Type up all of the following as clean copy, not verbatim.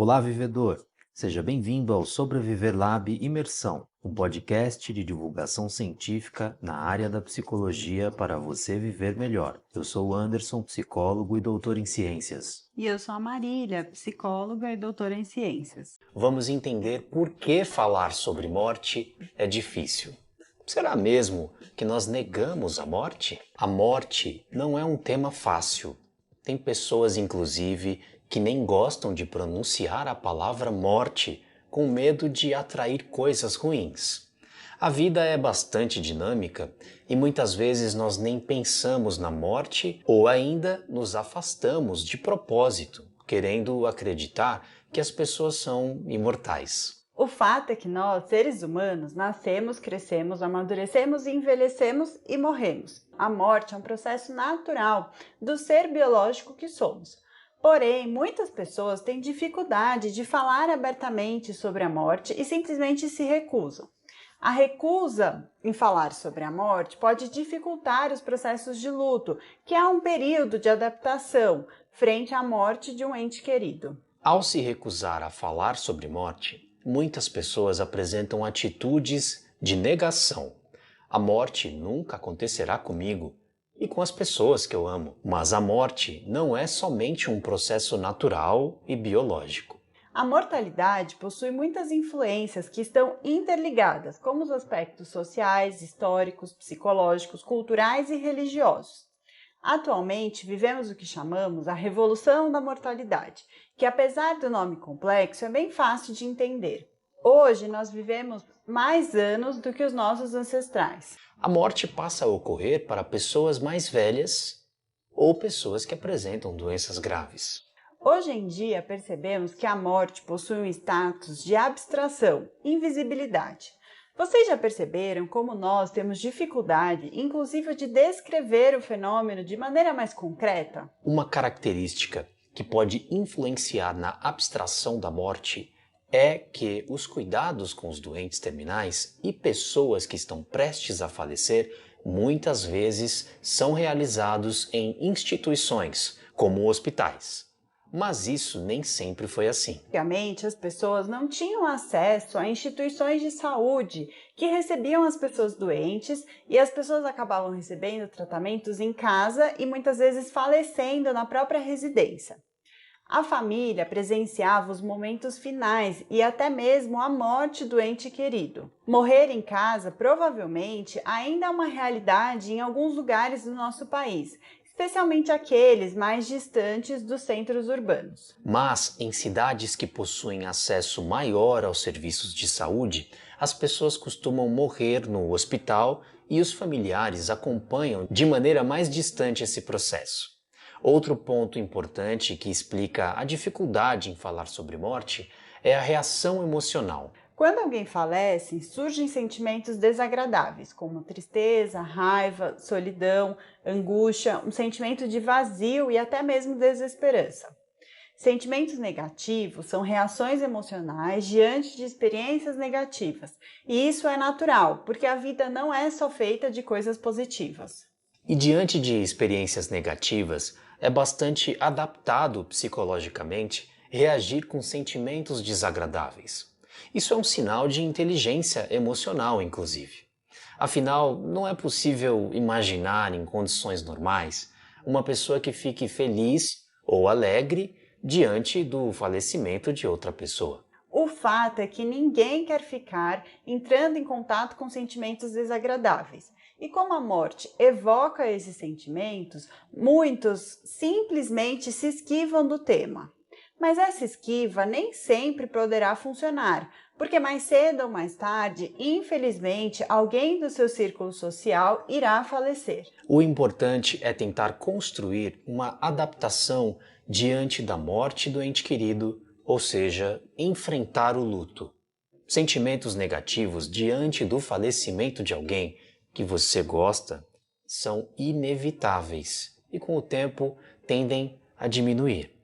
Olá, vivedor! Seja bem-vindo ao Sobreviver Lab Imersão, um podcast de divulgação científica na área da psicologia para você viver melhor. Eu sou o Anderson, psicólogo e doutor em ciências. E eu sou a Marília, psicóloga e doutora em ciências. Vamos entender por que falar sobre morte é difícil. Será mesmo que nós negamos a morte? A morte não é um tema fácil. Tem pessoas, inclusive, que nem gostam de pronunciar a palavra morte, com medo de atrair coisas ruins. A vida é bastante dinâmica e muitas vezes nós nem pensamos na morte ou ainda nos afastamos de propósito, querendo acreditar que as pessoas são imortais. O fato é que nós, seres humanos, nascemos, crescemos, amadurecemos, envelhecemos e morremos. A morte é um processo natural do ser biológico que somos. Porém, muitas pessoas têm dificuldade de falar abertamente sobre a morte e simplesmente se recusam. A recusa em falar sobre a morte pode dificultar os processos de luto, que é um período de adaptação frente à morte de um ente querido. Ao se recusar a falar sobre morte, muitas pessoas apresentam atitudes de negação. A morte nunca acontecerá comigo e com as pessoas que eu amo. Mas a morte não é somente um processo natural e biológico. A mortalidade possui muitas influências que estão interligadas, como os aspectos sociais, históricos, psicológicos, culturais e religiosos. Atualmente, vivemos o que chamamos a revolução da mortalidade, que apesar do nome complexo, é bem fácil de entender. Hoje, nós vivemos mais anos do que os nossos ancestrais. A morte passa a ocorrer para pessoas mais velhas ou pessoas que apresentam doenças graves. Hoje em dia, percebemos que a morte possui um status de abstração, invisibilidade. Vocês já perceberam como nós temos dificuldade, inclusive, de descrever o fenômeno de maneira mais concreta? Uma característica que pode influenciar na abstração da morte é que os cuidados com os doentes terminais e pessoas que estão prestes a falecer muitas vezes são realizados em instituições, como hospitais. Mas isso nem sempre foi assim. Antigamente, as pessoas não tinham acesso a instituições de saúde que recebiam as pessoas doentes e as pessoas acabavam recebendo tratamentos em casa e muitas vezes falecendo na própria residência. A família presenciava os momentos finais e até mesmo a morte do ente querido. Morrer em casa provavelmente ainda é uma realidade em alguns lugares do nosso país, especialmente aqueles mais distantes dos centros urbanos. Mas em cidades que possuem acesso maior aos serviços de saúde, as pessoas costumam morrer no hospital e os familiares acompanham de maneira mais distante esse processo. Outro ponto importante que explica a dificuldade em falar sobre morte é a reação emocional. Quando alguém falece, surgem sentimentos desagradáveis, como tristeza, raiva, solidão, angústia, um sentimento de vazio e até mesmo desesperança. Sentimentos negativos são reações emocionais diante de experiências negativas, e isso é natural, porque a vida não é só feita de coisas positivas. E diante de experiências negativas, é bastante adaptado psicologicamente reagir com sentimentos desagradáveis. Isso é um sinal de inteligência emocional, inclusive. Afinal, não é possível imaginar em condições normais uma pessoa que fique feliz ou alegre diante do falecimento de outra pessoa. O fato é que ninguém quer ficar entrando em contato com sentimentos desagradáveis. E como a morte evoca esses sentimentos, muitos simplesmente se esquivam do tema. Mas essa esquiva nem sempre poderá funcionar, porque mais cedo ou mais tarde, infelizmente, alguém do seu círculo social irá falecer. O importante é tentar construir uma adaptação diante da morte do ente querido, ou seja, enfrentar o luto. Sentimentos negativos diante do falecimento de alguém que você gosta são inevitáveis e com o tempo tendem a diminuir.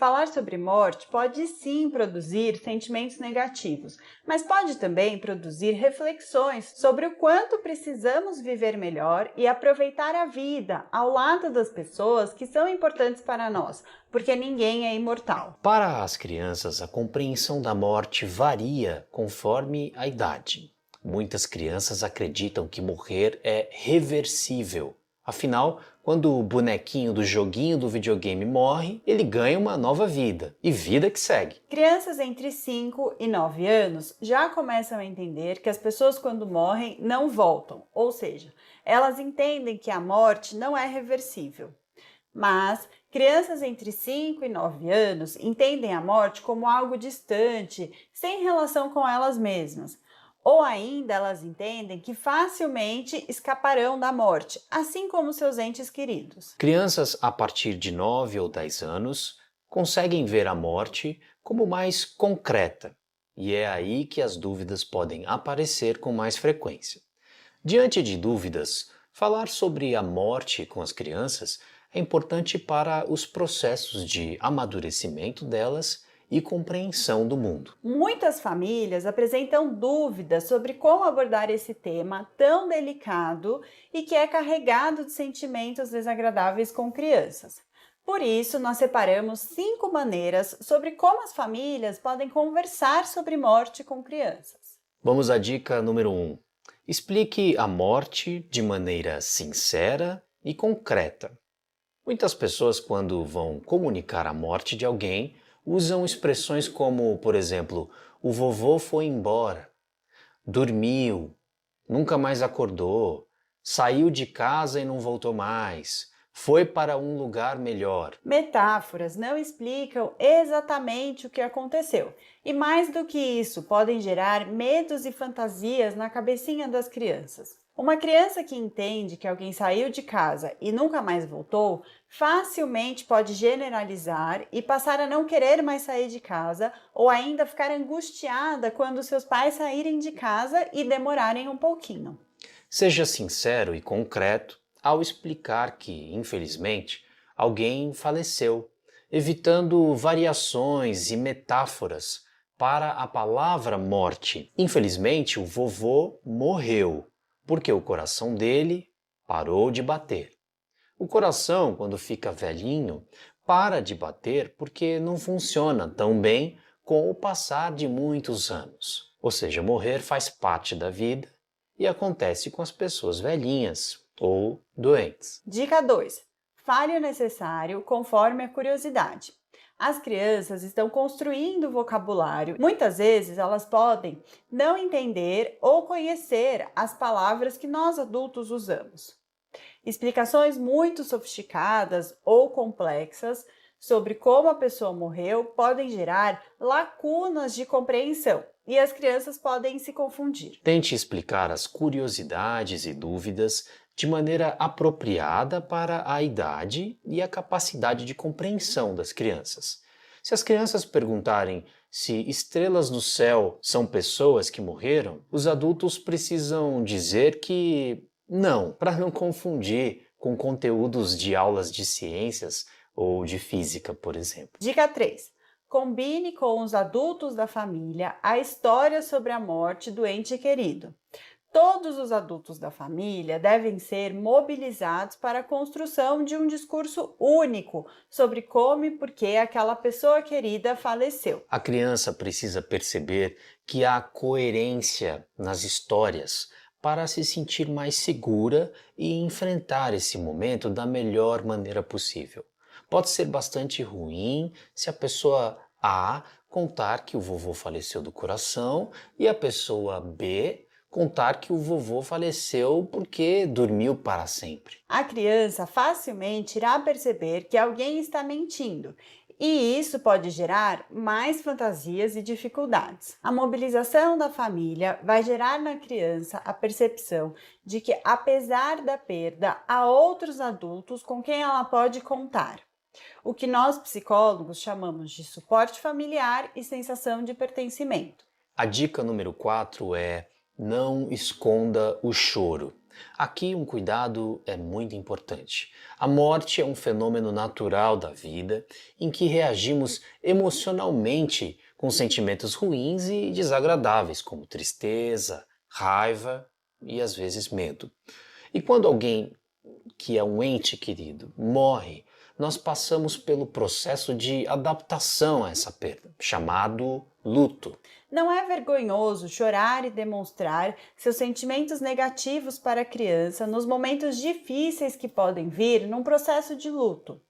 Falar sobre morte pode sim produzir sentimentos negativos, mas pode também produzir reflexões sobre o quanto precisamos viver melhor e aproveitar a vida ao lado das pessoas que são importantes para nós, porque ninguém é imortal. Para as crianças, a compreensão da morte varia conforme a idade. Muitas crianças acreditam que morrer é reversível. Afinal, quando o bonequinho do joguinho do videogame morre, ele ganha uma nova vida, e vida que segue. Crianças entre 5 e 9 anos já começam a entender que as pessoas quando morrem não voltam, ou seja, elas entendem que a morte não é reversível. Mas crianças entre 5 e 9 anos entendem a morte como algo distante, sem relação com elas mesmas. Ou ainda elas entendem que facilmente escaparão da morte, assim como seus entes queridos. Crianças a partir de 9 ou 10 anos conseguem ver a morte como mais concreta, e é aí que as dúvidas podem aparecer com mais frequência. Diante de dúvidas, falar sobre a morte com as crianças é importante para os processos de amadurecimento delas e compreensão do mundo. Muitas famílias apresentam dúvidas sobre como abordar esse tema tão delicado e que é carregado de sentimentos desagradáveis com crianças. Por isso, nós separamos 5 maneiras sobre como as famílias podem conversar sobre morte com crianças. Vamos à dica número 1. Explique a morte de maneira sincera e concreta. Muitas pessoas, quando vão comunicar a morte de alguém, usam expressões como, por exemplo, o vovô foi embora, dormiu, nunca mais acordou, saiu de casa e não voltou mais, foi para um lugar melhor. Metáforas não explicam exatamente o que aconteceu. E mais do que isso, podem gerar medos e fantasias na cabecinha das crianças. Uma criança que entende que alguém saiu de casa e nunca mais voltou, facilmente pode generalizar e passar a não querer mais sair de casa ou ainda ficar angustiada quando seus pais saírem de casa e demorarem um pouquinho. Seja sincero e concreto ao explicar que, infelizmente, alguém faleceu, evitando variações e metáforas para a palavra morte. Infelizmente, o vovô morreu, porque o coração dele parou de bater. O coração, quando fica velhinho, para de bater porque não funciona tão bem com o passar de muitos anos. Ou seja, morrer faz parte da vida e acontece com as pessoas velhinhas ou doentes. Dica 2. Fale o necessário conforme a curiosidade. As crianças estão construindo vocabulário. Muitas vezes elas podem não entender ou conhecer as palavras que nós adultos usamos. Explicações muito sofisticadas ou complexas sobre como a pessoa morreu podem gerar lacunas de compreensão e as crianças podem se confundir. Tente explicar as curiosidades e dúvidas de maneira apropriada para a idade e a capacidade de compreensão das crianças. Se as crianças perguntarem se estrelas no céu são pessoas que morreram, os adultos precisam dizer que não, para não confundir com conteúdos de aulas de ciências ou de física, por exemplo. Dica 3. Combine com os adultos da família a história sobre a morte do ente querido. Todos os adultos da família devem ser mobilizados para a construção de um discurso único sobre como e por que aquela pessoa querida faleceu. A criança precisa perceber que há coerência nas histórias para se sentir mais segura e enfrentar esse momento da melhor maneira possível. Pode ser bastante ruim se a pessoa A contar que o vovô faleceu do coração e a pessoa B contar que o vovô faleceu porque dormiu para sempre. A criança facilmente irá perceber que alguém está mentindo, e isso pode gerar mais fantasias e dificuldades. A mobilização da família vai gerar na criança a percepção de que, apesar da perda, há outros adultos com quem ela pode contar. O que nós psicólogos chamamos de suporte familiar e sensação de pertencimento. A dica número 4 é: não esconda o choro. Aqui um cuidado é muito importante. A morte é um fenômeno natural da vida em que reagimos emocionalmente com sentimentos ruins e desagradáveis, como tristeza, raiva e às vezes medo. E quando alguém que é um ente querido morre, nós passamos pelo processo de adaptação a essa perda, chamado luto. Não é vergonhoso chorar e demonstrar seus sentimentos negativos para a criança nos momentos difíceis que podem vir num processo de luto.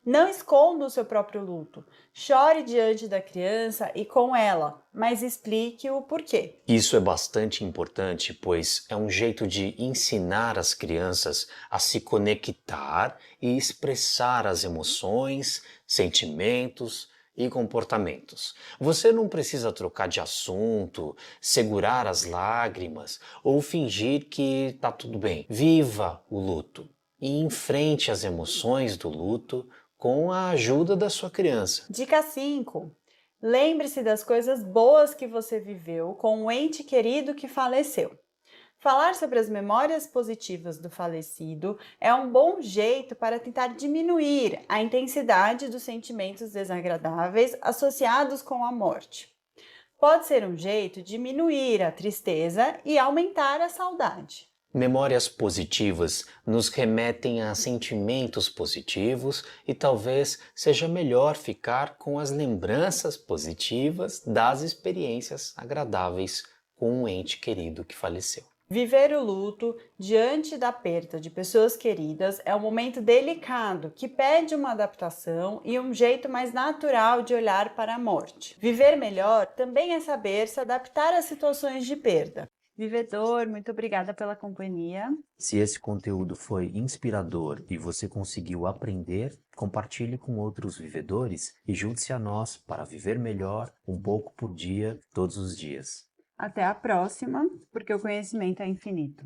Não esconda o seu próprio luto. Chore diante da criança e com ela, mas explique o porquê. Isso é bastante importante, pois é um jeito de ensinar as crianças a se conectar e expressar as emoções, sentimentos e comportamentos. Você não precisa trocar de assunto, segurar as lágrimas ou fingir que está tudo bem. Viva o luto e enfrente as emoções do luto com a ajuda da sua criança. Dica 5. Lembre-se das coisas boas que você viveu com um ente querido que faleceu. Falar sobre as memórias positivas do falecido é um bom jeito para tentar diminuir a intensidade dos sentimentos desagradáveis associados com a morte. Pode ser um jeito de diminuir a tristeza e aumentar a saudade. Memórias positivas nos remetem a sentimentos positivos e talvez seja melhor ficar com as lembranças positivas das experiências agradáveis com um ente querido que faleceu. Viver o luto diante da perda de pessoas queridas é um momento delicado que pede uma adaptação e um jeito mais natural de olhar para a morte. Viver melhor também é saber se adaptar às situações de perda. Vivedor, muito obrigada pela companhia. Se esse conteúdo foi inspirador e você conseguiu aprender, compartilhe com outros vivedores e junte-se a nós para viver melhor um pouco por dia, todos os dias. Até a próxima, porque o conhecimento é infinito.